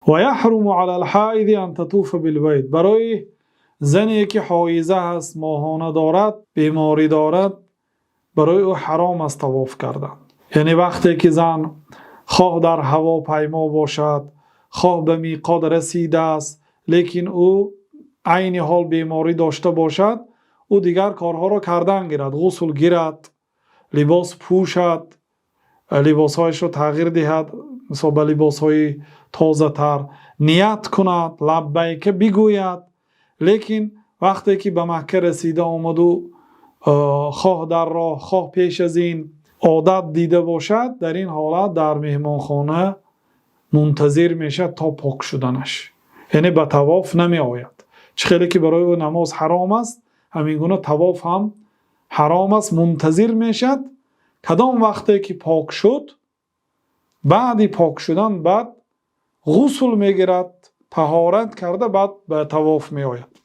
و یحرم علی الحائض ان تطوف بالبیت. برای زنی که حایضه هست، ماهانه دارد، بیماری دارد، برای او حرام است طواف کردن. یعنی وقتی که زن خواه در هواپیما باشد، خواه به میقات رسیده است، لیکن او عین حال بیماری داشته باشد، او دیگر کارها را کردن گیرد. غسل گیرد، لباس پوشد، لباسهایش را تغییر دهد، مثلا به لباسهای تازه تر، نیت کند، لبیک بگوید. لیکن وقتی که به مکه رسیده آمد و خواه در راه، خواه پیش از این عادت دیده باشد، در این حالت در مهمانخانه منتظر میشد تا پاک شدنش، یعنی به طواف نمی آید. چه خیلی که برای او نماز حرام است، همین گونه طواف هم حرام است. منتظر میشد کدام وقتی که پاک شد، بعد پاک شدن بعد غسل میگیرد، طهارت کرده بعد به طواف می آید.